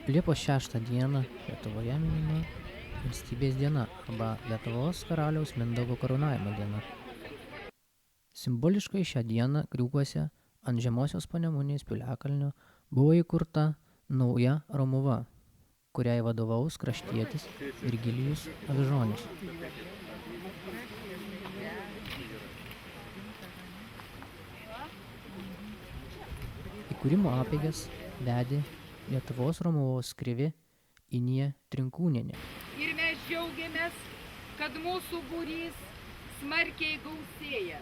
Liepos 6 dieną Lietuvoje minima Valstybės diena arba Lietuvos karaliaus Mindaugo karūnavimo diena. Simboliškai šią dieną Kriūkuose ant Žemosios Panemunės piliakalnio buvo įkurta nauja Romuva, kuriai vadovaus kraštietis Virgilijus Avižonis. Įkūrimo apeigas vedė Lietuvos Romuvos krivė Inija Trinkūnienė. Ir mes džiaugiamės, kad mūsų būrys smarkiai gausėja,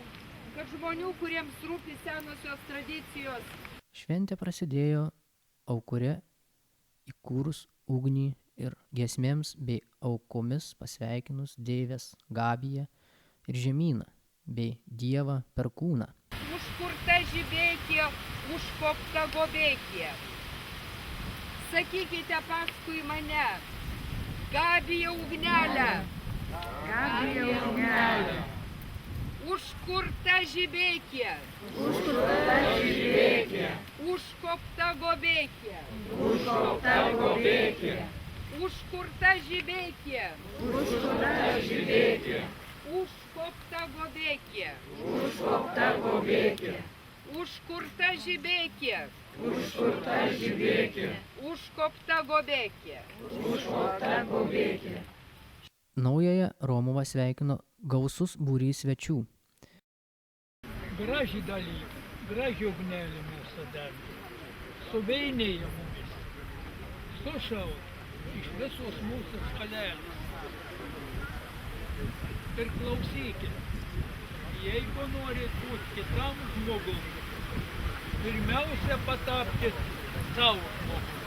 kad žmonių, kuriems rūpi senosios tradicijos. Šventė prasidėjo aukure įkūrus ugnį ir giesmėms bei aukomis pasveikinus deivės Gabiją ir Žemyną bei dievą Perkūną. Užkurta žibėkė, užkopta gobėkė. Sakykite paskui mane, Gabija ugnelė. Gabija ugnelė. Užkurta žibėkė. Užkurta žibėkė. Užkopta gobėkė. Užkopta gobėkė. Užkurta žibėkė. Užkurta žibėkė. Užkopta gobėkė. Užkopta gobėkė. Užkurta žibėkė. Užkurta žibėkė. Užkopta gobėkė. Užkopta gobėkė. Naująją Romuvą sveikino gausus būrys svečių. Graži dalykai, graži ugnelė mūsų darbe. Suvainėja mumis. Sušau iš visos mūsų šalelės. Ir klausykite, jeigu norit būti kitam žmogum, pirmiausia patapkit savo žmogum.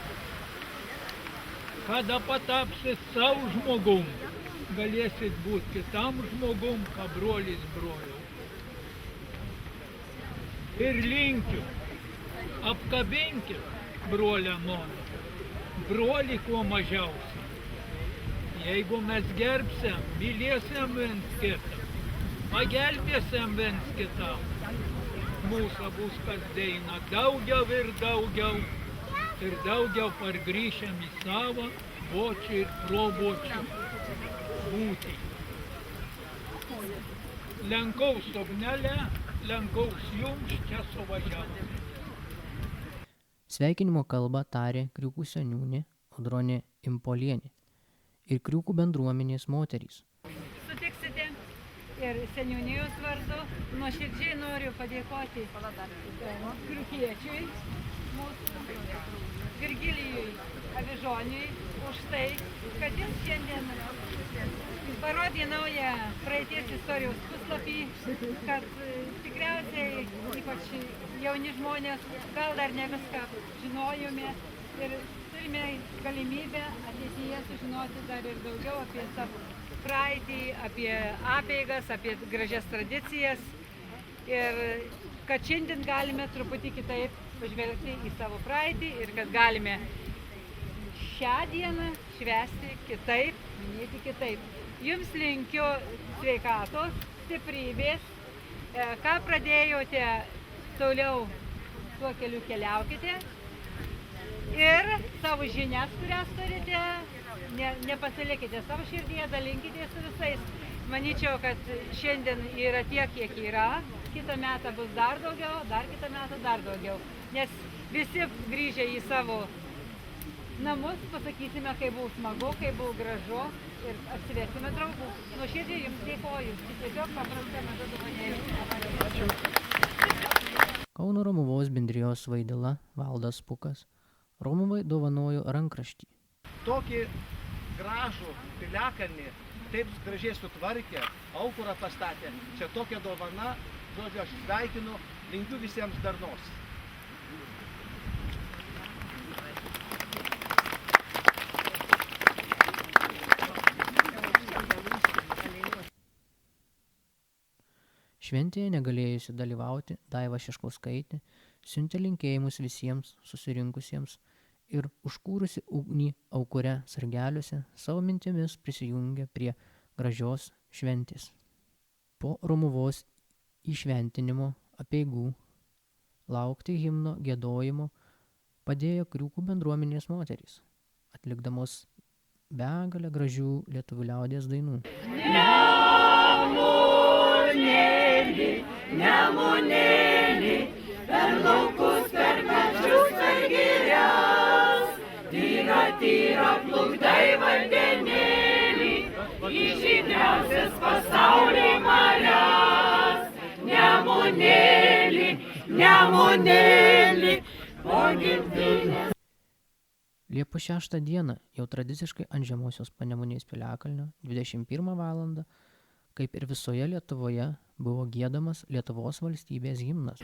Kada patapsit savo žmogum, galėsit būti kitam žmogum, ką brolis broliu. Ir linkiu, apkabinkit brolę mano, brolį kuo mažiausiai. Jeigu mes gerbsim, mylėsim viens kitą, pagelbėsim viens kitam, mūsų bus kasdieną daugiau ir daugiau pargrįšim į savo bočių ir probočių būtį. Lenkaus ugnelę, lenkaus jums čia suvažiavome. Sveikinimo kalbą tarė Kriūkų seniūnė Audronė Impolienė ir Kriūkų bendruomenės moterys. Sutiksite ir seniūnijos vardu nuoširdžiai noriu padėkoti kriūkiečiui, mūsų Virgilijui Avižoniui už tai, kad jis šiandien parodė naują praeities istorijos puslapį, kad tikriausiai ypač jauni žmonės gal dar ne viską žinojome ir turime galimybę ateityje sužinoti dar ir daugiau apie savo praeitį, apie apeigas, apie gražias tradicijas ir kad šiandien galime truputį kitaip pažvelgti į savo praeitį ir kad galime šią dieną švęsti kitaip, minėti kitaip. Jums linkiu sveikatos, stiprybės, ką pradėjote, toliau tuo keliu keliaukite ir savo žinias, kurias turite, nepasilikite savo širdyje, dalinkite su visais. Manyčiau, kad šiandien yra tiek, kiek yra, kitą metą bus dar daugiau, dar kitą metą dar daugiau, nes visi grįžę į savo namus, pasakysime, kaip buvo smagu, kaip buvo gražu ir atsivesime draugų. Nuoširdžiai jums dėkoju. Tiesiog paprasta maža dovanėlė. Kauno Romuvos bendrijos vaidila Valdas Pukas Romuvai dovanojo rankraštį. Tokį gražų piliakalnį taip gražiai sutvarkė, aukurą pastatė. Čia tokia dovana, žodžiu, aš sveikinu, linkiu visiems darnos. Šventėje negalėjusi dalyvauti Daiva Šeškauskaitė siuntė linkėjimus visiems susirinkusiems ir užkūrusi ugnį aukure sargeliuose savo mintimis prisijungė prie gražios šventės. Po Romuvos įšventinimo apeigų laukti himno giedojimo padėjo Kriūkų bendruomenės moterys, atlikdamos begalę gražių lietuvių liaudies dainų. Liepos 6 dieną, jau tradiciškai ant Žemosios Panemunės piliakalnio 21 valandą, kaip ir visoje Lietuvoje, buvo giedamas Lietuvos valstybės himnas.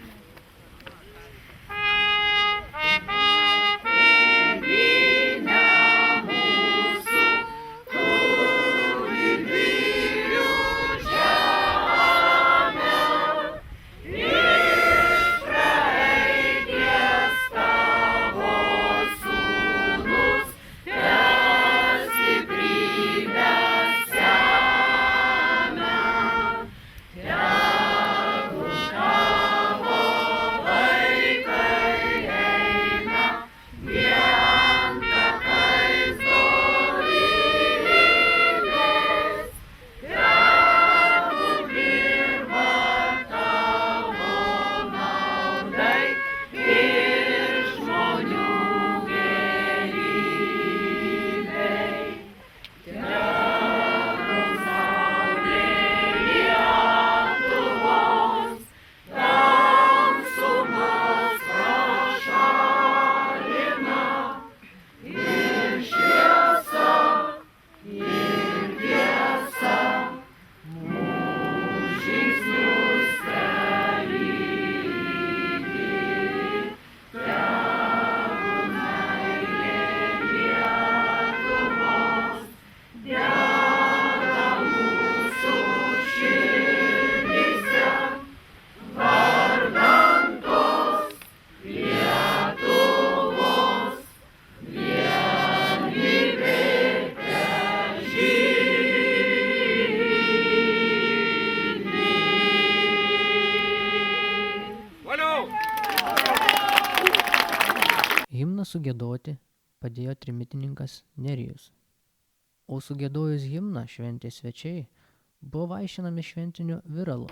Himną sugiedoti padėjo trimitininkas Nerijus, o sugiedojus himną šventės svečiai buvo vaišinami šventiniu viralu.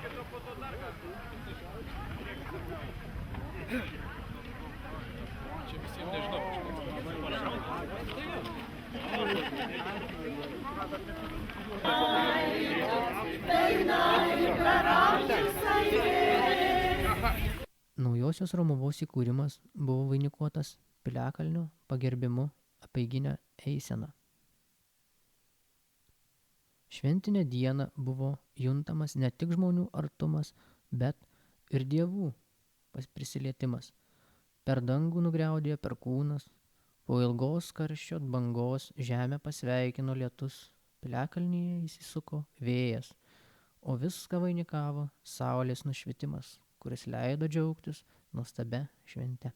Naujosios Romuvos įkūrimas buvo vainikuotas piliakalnio pagerbimu apeiginę eiseną. Šventinę dieną buvo juntamas ne tik žmonių artumas, bet ir dievų prisilietimas. Per dangų nugriaudėjo perkūnas, po ilgos karščio bangos žemę pasveikino lietus, piliakalnyje įsisuko vėjas, o viską vainikavo saulės nušvitimas, kuris leido džiaugtis nuostabia švente.